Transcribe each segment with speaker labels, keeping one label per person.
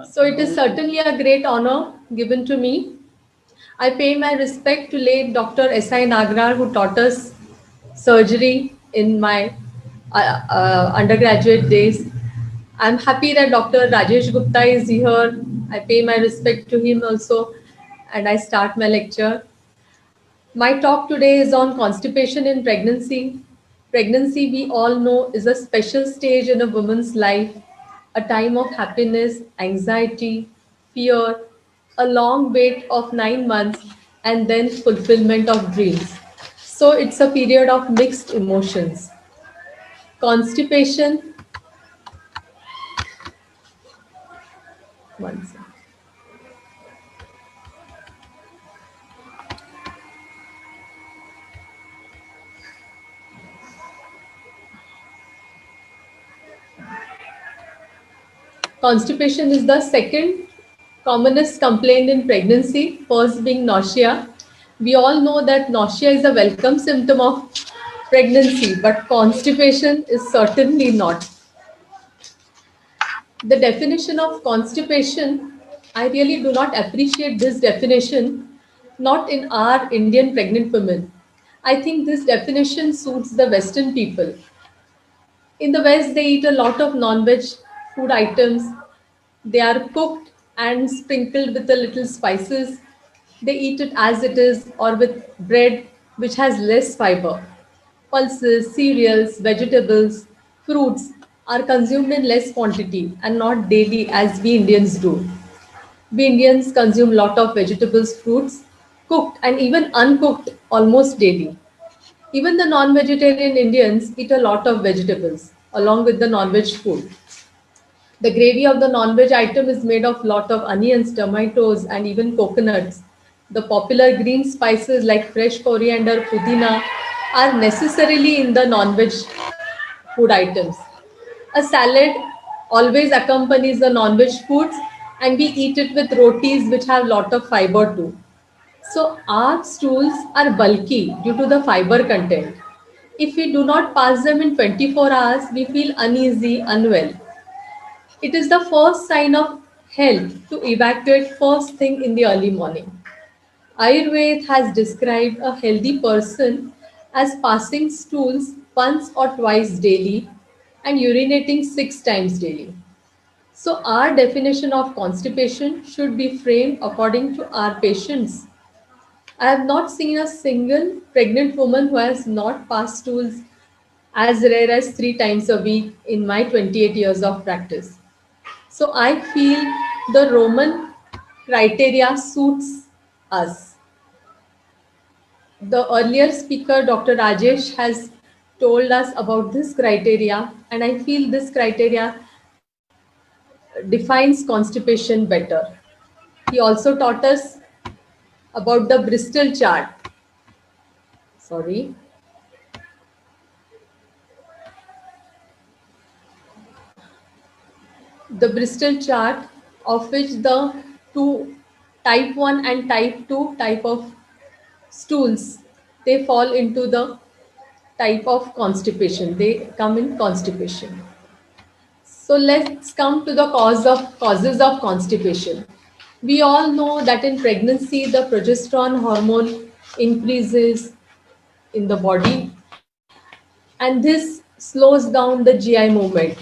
Speaker 1: So it is certainly a great honor given to me. I pay my respect to late Dr. S.I. Nagrar, who taught us surgery in my undergraduate days. I'm happy that Dr. Rajesh Gupta is here. I pay my respect to him also, and I start my lecture. My talk today is on constipation in pregnancy. Pregnancy, we all know, is a special stage in a woman's life, a time of happiness, anxiety, fear, a long wait of 9 months, and then fulfillment of dreams. So it's a period of mixed emotions. Constipation, one second. Constipation is the second commonest complaint in pregnancy, first being nausea. We all know that nausea is a welcome symptom of pregnancy, but constipation is certainly not. The definition of constipation, I really do not appreciate this definition, not in our Indian pregnant women. I think this definition suits the Western people. In the West, they eat a lot of non-veg food items. They are cooked and sprinkled with a little spices. They eat it as it is or with bread which has less fiber. Pulses, cereals, vegetables, fruits are consumed in less quantity and not daily as we Indians do. We Indians consume lot of vegetables, fruits, cooked and even uncooked almost daily. Even the non-vegetarian Indians eat a lot of vegetables along with the non-veg food. The gravy of the non-veg item is made of lot of onions, tomatoes, and even coconuts. The popular green spices like fresh coriander, pudina are necessarily in the non-veg food items. A salad always accompanies the non-veg foods, and we eat it with rotis which have lot of fiber too. So our stools are bulky due to the fiber content. If we do not pass them in 24 hours, we feel uneasy, unwell. It is the first sign of health to evacuate first thing in the early morning. Ayurveda has described a healthy person as passing stools once or twice daily and urinating 6 times daily. So, our definition of constipation should be framed according to our patients. I have not seen a single pregnant woman who has not passed stools as rare as 3 times a week in my 28 years of practice. So I feel the Roman criteria suits us. The earlier speaker, Dr. Rajesh, has told us about this criteria, and I feel this criteria defines constipation better. He also taught us about the Bristol chart. Sorry. The Bristol chart, of which the two type 1 and type 2 type of stools, they fall into the type of constipation. They come in constipation. So let's come to the causes of constipation. We all know that in pregnancy the progesterone hormone increases in the body, and this slows down the GI movement.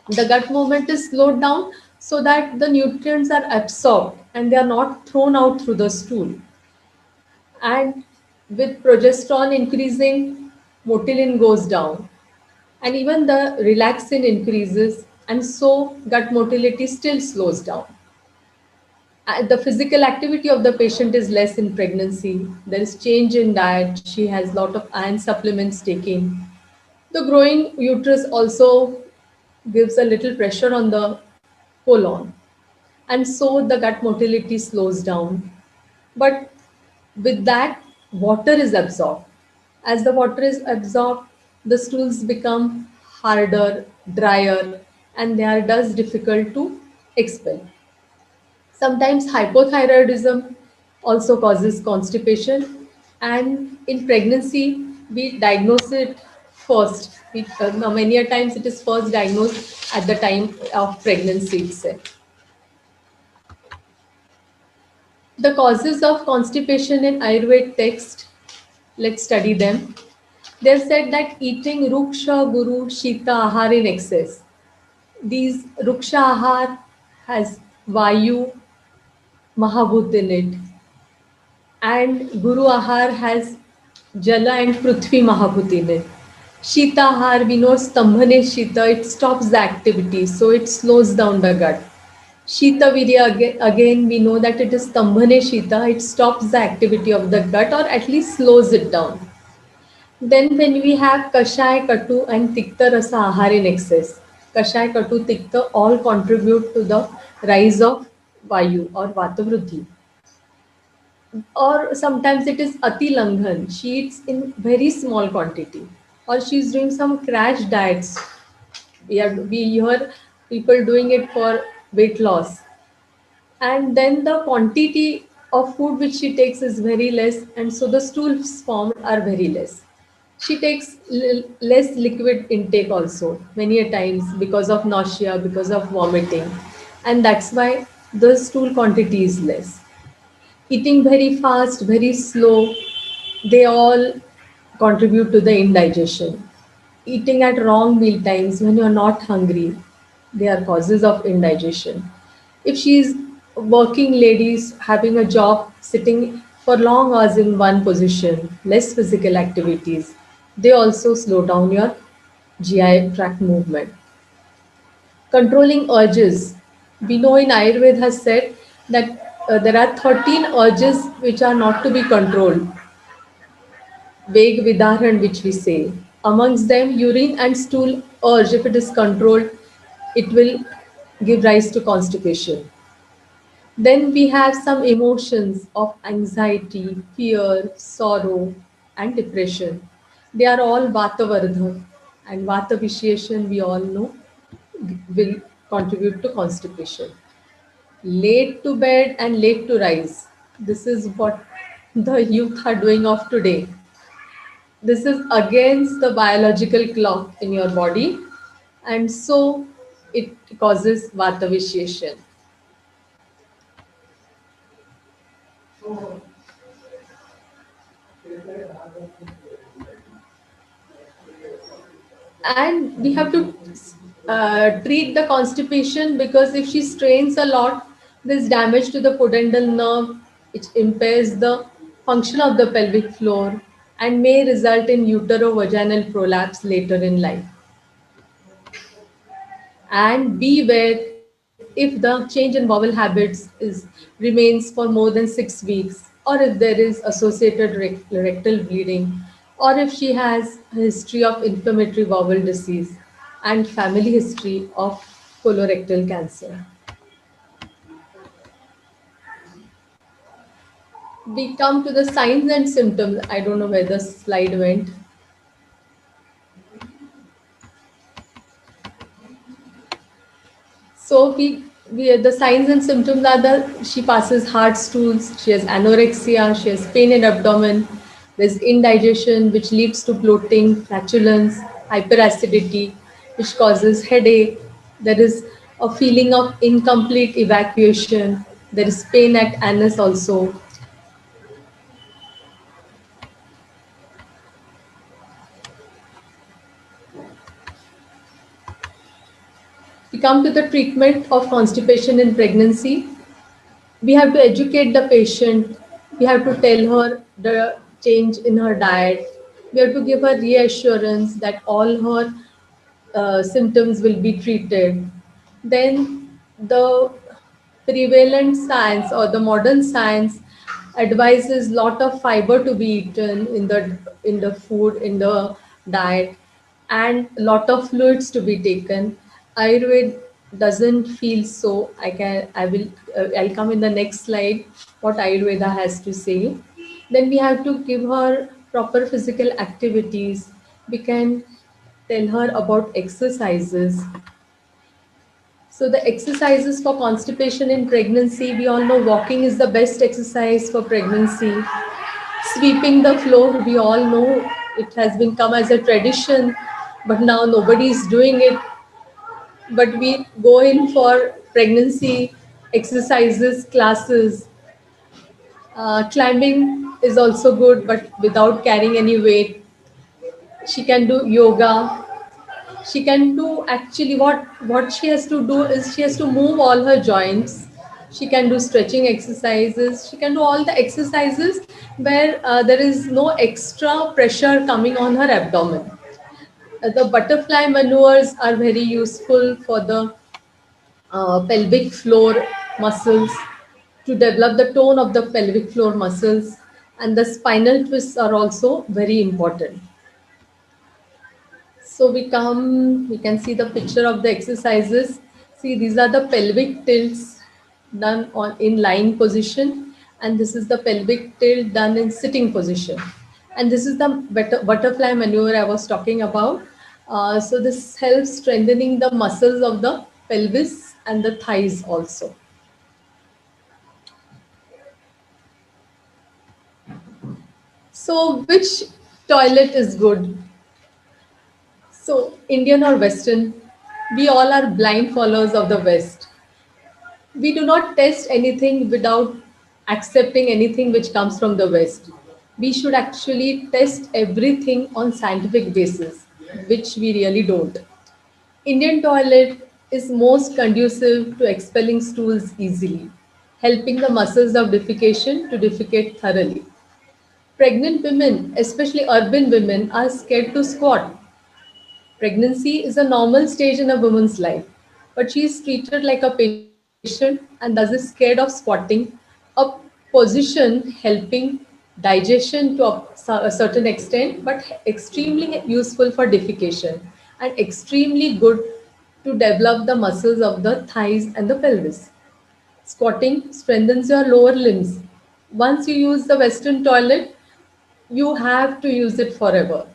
Speaker 1: The gut movement is slowed down so that the nutrients are absorbed and they are not thrown out through the stool. And with progesterone increasing, motilin goes down, and even the relaxin increases, and so gut motility still slows down. The physical activity of the patient is less in pregnancy. There is change in diet. She has lot of iron supplements taking. The growing uterus also gives a little pressure on the colon, and so the gut motility slows down. But with that, water is absorbed. As the water is absorbed, the stools become harder, drier, and they are thus difficult to expel. Sometimes hypothyroidism also causes constipation, and in pregnancy, we diagnose it first. Many a times it is first diagnosed at the time of pregnancy itself. The causes of constipation in Ayurveda text, let's study them. They've said that eating ruksha, guru, shita ahar in excess. These ruksha ahar has vayu, mahabhut in it, and guru ahar has jala and prithvi mahabhut in it. Shita ahar, we know stambhane shita, it stops the activity, so it slows down the gut. Shita virya, again we know that it is stambhane shita, it stops the activity of the gut or at least slows it down. Then when we have Kashai, Katu and Tikta Rasa Ahar in excess, Kashai, Katu, Tikta all contribute to the rise of Vayu or Vatavruddhi. Or sometimes it is Ati Langhan, she eats in very small quantity. Or she is doing some crash diets. We hear people doing it for weight loss. And then the quantity of food which she takes is very less, and so the stools formed are very less. She takes less liquid intake also many a times because of nausea, because of vomiting, and that's why the stool quantity is less. Eating very fast, very slow, they all contribute to the indigestion. Eating at wrong meal times when you're not hungry, they are causes of indigestion. If she's working ladies having a job sitting for long hours in one position, less physical activities, they also slow down your GI tract movement. Controlling urges. We know in Ayurveda has said that there are 13 urges which are not to be controlled. Vague Vidaran, which we say. Amongst them, urine and stool urge, if it is controlled, it will give rise to constipation. Then we have some emotions of anxiety, fear, sorrow, and depression. They are all Vata Vardhak, and Vata vitiation, we all know, will contribute to constipation. Late to bed and late to rise. This is what the youth are doing of today. This is against the biological clock in your body, and so it causes vata vitiation. And we have to treat the constipation, because if she strains a lot, there's damage to the pudendal nerve, which impairs the function of the pelvic floor and may result in uterovaginal prolapse later in life. And beware if the change in bowel habits is remains for more than 6 weeks, or if there is associated rectal bleeding, or if she has a history of inflammatory bowel disease and family history of colorectal cancer. We come to the signs and symptoms. I don't know where the slide went. So the signs and symptoms are that she passes hard stools, she has anorexia, she has pain in abdomen, there's indigestion which leads to bloating, flatulence, hyperacidity, which causes headache. There is a feeling of incomplete evacuation. There is pain at anus also. We come to the treatment of constipation in pregnancy. We have to educate the patient. We have to tell her the change in her diet. We have to give her reassurance that all her symptoms will be treated. Then the prevalent science or the modern science advises lot of fiber to be eaten in the food, in the diet, and lot of fluids to be taken. Ayurveda doesn't feel so. I'll come in the next slide what Ayurveda has to say. Then we have to give her proper physical activities. We can tell her about exercises. So the exercises for constipation in pregnancy, we all know walking is the best exercise for pregnancy. Sweeping the floor, we all know it has been come as a tradition, but now nobody is doing it. But we go in for pregnancy exercises classes. Climbing is also good, but without carrying any weight. She can do yoga. She can do actually what she has to do is she has to move all her joints. She can do stretching exercises. She can do all the exercises where there is no extra pressure coming on her abdomen. The butterfly maneuvers are very useful for the pelvic floor muscles to develop the tone of the pelvic floor muscles, and the spinal twists are also very important. So we can see the picture of the exercises. See, these are the pelvic tilts done on in lying position, and this is the pelvic tilt done in sitting position. And this is the butterfly maneuver I was talking about. So this helps strengthening the muscles of the pelvis and the thighs also. So which toilet is good? So Indian or Western? We all are blind followers of the West. We do not test anything without accepting anything which comes from the West. We should actually test everything on scientific basis, which we really don't. Indian toilet is most conducive to expelling stools easily, helping the muscles of defecation to defecate thoroughly. Pregnant women, especially urban women, are scared to squat. Pregnancy is a normal stage in a woman's life, but she is treated like a patient and thus is scared of squatting, a position helping digestion to a certain extent, but extremely useful for defecation and extremely good to develop the muscles of the thighs and the pelvis. Squatting strengthens your lower limbs. Once you use the Western toilet, you have to use it forever,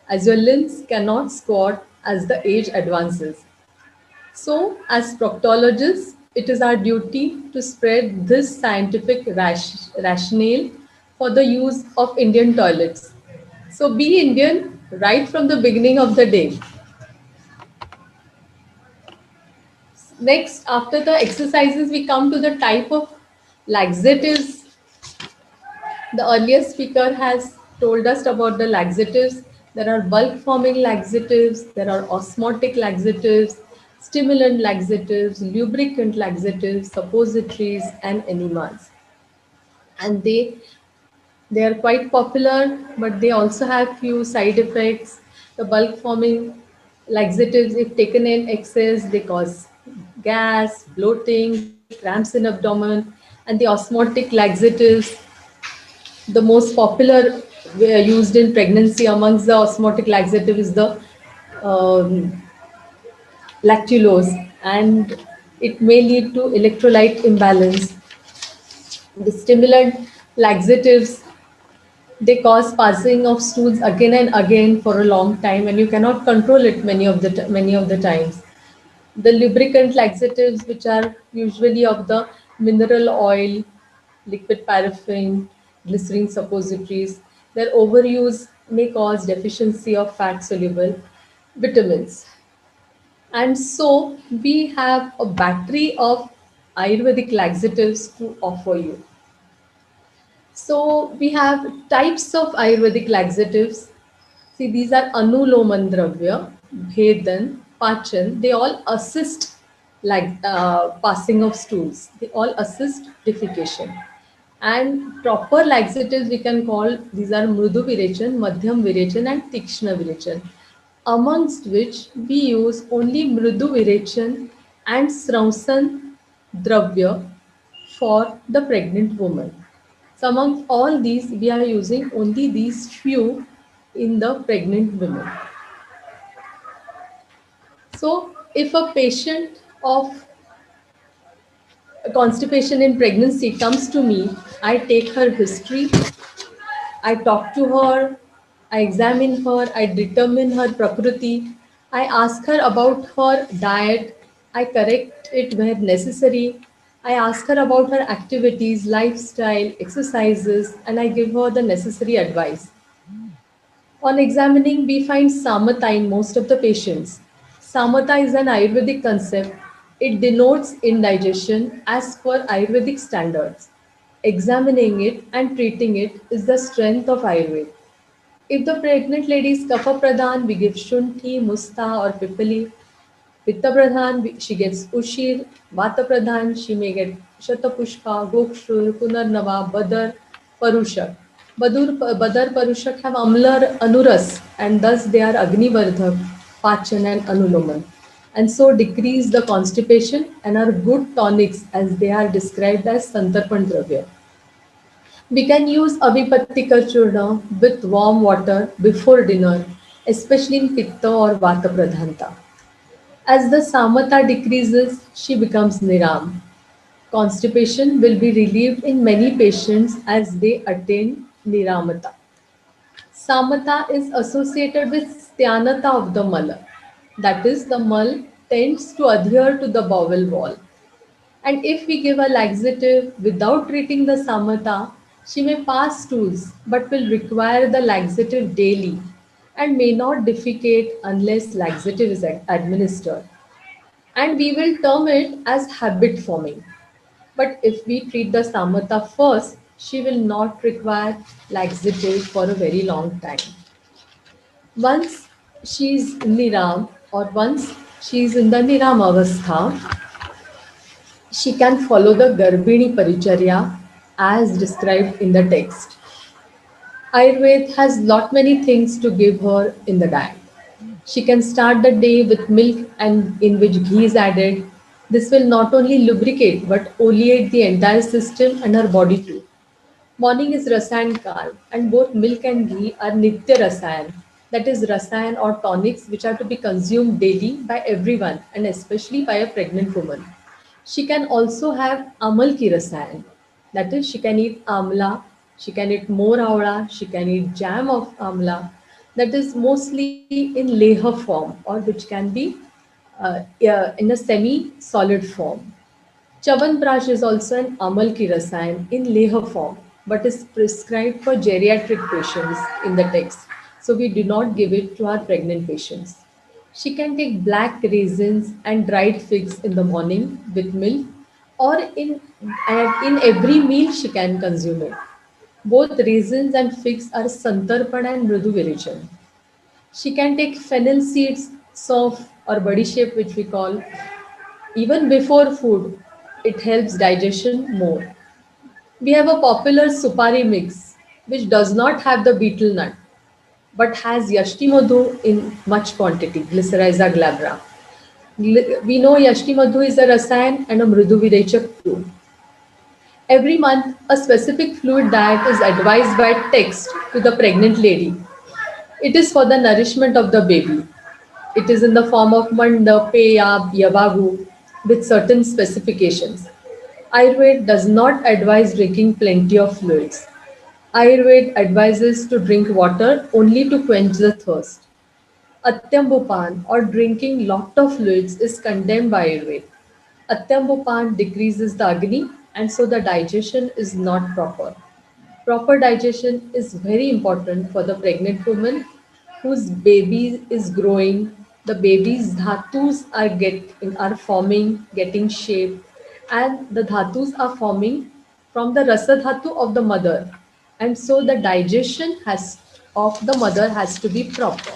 Speaker 1: as your limbs cannot squat as the age advances. So, as proctologists, it is our duty to spread this scientific rationale for the use of Indian toilets. So, be Indian right from the beginning of the day. Next, after the exercises, we come to the type of laxatives. The earlier speaker has told us about the laxatives. There are bulk forming laxatives, there are osmotic laxatives, stimulant laxatives, lubricant laxatives, suppositories, and enemas. And they are quite popular, but they also have few side effects. The bulk forming laxatives, if taken in excess, they cause gas, bloating, cramps in abdomen, and the osmotic laxatives, the most popular used in pregnancy amongst the osmotic laxative is the um, lactulose, and it may lead to electrolyte imbalance. The stimulant laxatives, they cause passing of stools again and again for a long time, and you cannot control it many of the times. The lubricant laxatives, which are usually of the mineral oil, liquid paraffin, glycerin suppositories, their overuse may cause deficiency of fat soluble vitamins. And so we have a battery of Ayurvedic laxatives to offer you. So we have types of Ayurvedic laxatives. See, these are Anuloman Dravya, Bhedan, Pachan. They all assist like passing of stools. They all assist defecation. And proper laxatives we can call, these are Mrudu Virechan, Madhyam Virechan and Tikshna Virechan, amongst which we use only Mrudu Virechan and Sramsan Dravya for the pregnant woman. So among all these, we are using only these few in the pregnant women. So if a patient of constipation in pregnancy comes to me, I take her history, I talk to her, I examine her, I determine her prakriti, I ask her about her diet, I correct it where necessary, I ask her about her activities, lifestyle, exercises, and I give her the necessary advice. On examining, we find samatha in most of the patients. Samatha is an Ayurvedic concept. It denotes indigestion as per Ayurvedic standards. Examining it and treating it is the strength of Ayurveda. If the pregnant lady is Kapha Pradhan, we give Shunthi, Musta, or Pipali. Pitta Pradhan, she gets Ushir. Vata Pradhan, she may get Shatapushpa, Gokshur, Punarnava, Badar, Parushak. Badar, Parushak have Amlar, Anuras, and thus they are Agni Vardhak, Pachan, and Anuloman, and so decrease the constipation and are good tonics as they are described as Santarpan Dravya. We can use Avipattika Churna with warm water before dinner, especially in Pitta or Vata Pradhanta. As the Samata decreases, she becomes Niram. Constipation will be relieved in many patients as they attain Niramata. Samata is associated with Styanata of the Mala. That is, the mul tends to adhere to the bowel wall. And if we give a laxative without treating the Samata, she may pass stools but will require the laxative daily and may not defecate unless laxative is administered. And we will term it as habit forming. But if we treat the Samata first, she will not require laxative for a very long time. Once she is Niram or once she is in the Niram Avastha, she can follow the Garbhini Paricharya as described in the text. Ayurveda has lot many things to give her in the diet. She can start the day with milk and in which ghee is added. This will not only lubricate but oleate the entire system and her body too. Morning is Rasayan Kal, and both milk and ghee are Nitya Rasayan, that is, Rasayan or tonics which are to be consumed daily by everyone and especially by a pregnant woman. She can also have Amal ki Rasayan, that is, she can eat amla, she can eat more avla, she can eat jam of amla, that is mostly in leha form or which can be yeah, in a semi solid form. Chawanprash is also an Amal ki Rasayan in Leha form, but is prescribed for geriatric patients in the text. So we do not give it to our pregnant patients. She can take black raisins and dried figs in the morning with milk, or in every meal she can consume it. Both raisins and figs are Santarpan and Mridu Virichan. She can take fennel seeds, sof or body shape, which we call, even before food. It helps digestion more. We have a popular supari mix, which does not have the betel nut, but has yashti madhu in much quantity, Glycyrrhiza glabra. We know yashti madhu is a rasayan and a mridu virechak too. Every month, a specific fluid diet is advised by text to the pregnant lady. It is for the nourishment of the baby. It is in the form of manda, peya, yavagu with certain specifications. Ayurveda does not advise drinking plenty of fluids. Ayurveda advises to drink water only to quench the thirst. Atyambupan or drinking lot of fluids is condemned by Ayurveda. Atyambupan decreases the Agni and so the digestion is not proper. Proper digestion is very important for the pregnant woman whose baby is growing. The baby's dhatus are forming, getting shape, and the dhatus are forming from the rasa dhatu of the mother, and so the digestion has of the mother has to be proper.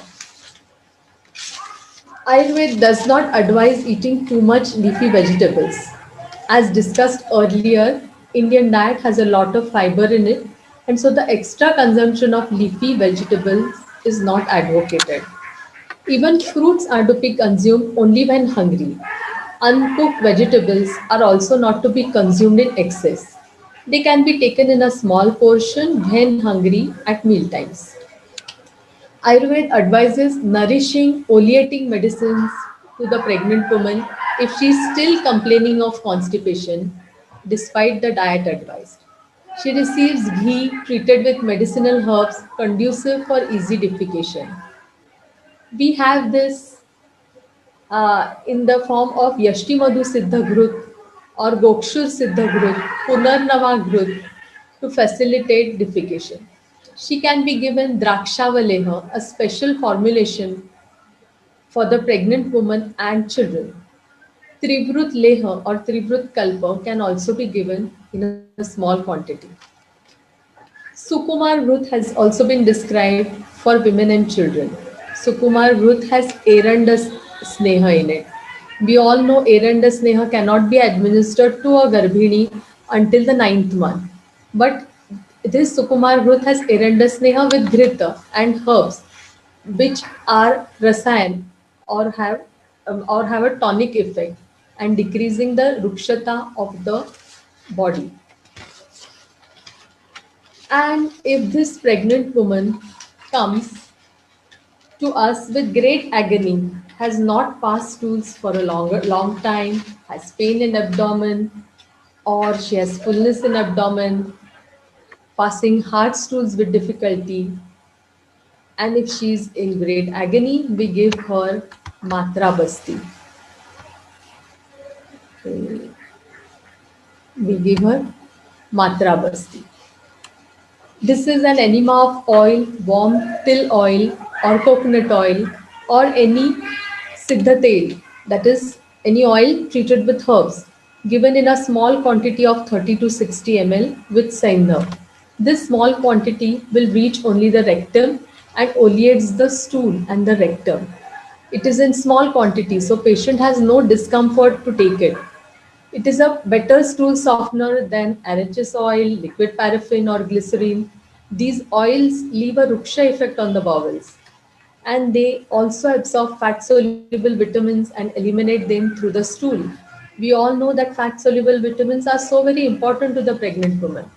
Speaker 1: Ayurveda does not advise eating too much leafy vegetables. As discussed earlier, Indian diet has a lot of fiber in it, and so the extra consumption of leafy vegetables is not advocated. Even fruits are to be consumed only when hungry. Uncooked vegetables are also not to be consumed in excess. They can be taken in a small portion when hungry at mealtimes. Ayurveda advises nourishing, oleating medicines to the pregnant woman if she is still complaining of constipation despite the diet advised. She receives ghee treated with medicinal herbs conducive for easy defecation. We have this in the form of Yashti Madhu Siddha Grut or Gokshur Siddha Grut, Punarnava Grut to facilitate defecation. She can be given Drakshavaleha, a special formulation for the pregnant woman and children. Trivrut Leha or Trivrut Kalpa can also be given in a small quantity. Sukumar Ruth has also been described for women and children. Sukumar Ruth has Eranda Sneha in it. We all know Eranda Sneha cannot be administered to a Garbhini until the ninth month. But this Sukumar Ruth has Eranda Sneha with Ghrita and herbs, which are rasayan or have or have a tonic effect and decreasing the rukshata of the body. And if this pregnant woman comes to us with great agony, has not passed stools for a long time, has pain in abdomen, or she has fullness in abdomen, passing hard stools with difficulty, and if she is in great agony, we give her Matra Basti. We give her Matra Basti. This is an enema of oil, warm till oil or coconut oil or any siddha tel, that is any oil treated with herbs, given in a small quantity of 30 to 60 ml with Saindhav. This small quantity will reach only the rectum and oleates the stool and the rectum. It is in small quantity, so patient has no discomfort to take it. It is a better stool softener than RHS oil, liquid paraffin, or glycerine. These oils leave a ruksha effect on the bowels and they also absorb fat soluble vitamins and eliminate them through the stool. We all know that fat soluble vitamins are so very important to the pregnant woman.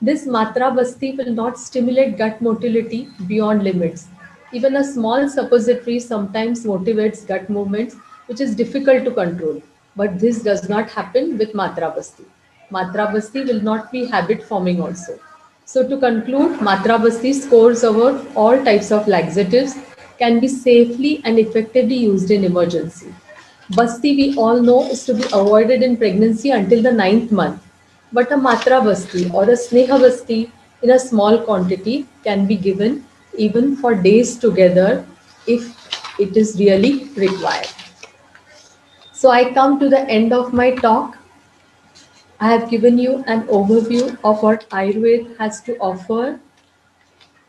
Speaker 1: This Matra Basti will not stimulate gut motility beyond limits. Even a small suppository sometimes motivates gut movements, which is difficult to control. But this does not happen with Matra Basti. Matra Basti will not be habit forming also. So to conclude, Matra Basti scores over all types of laxatives, can be safely and effectively used in emergency. Basti, we all know, is to be avoided in pregnancy until the ninth month. But a Matra Basti or a Sneha Basti in a small quantity can be given even for days together if it is really required. So I come to the end of my talk. I have given you an overview of what Ayurveda has to offer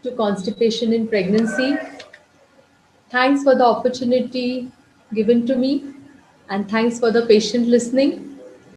Speaker 1: to constipation in pregnancy. Thanks for the opportunity given to me and thanks for the patient listening.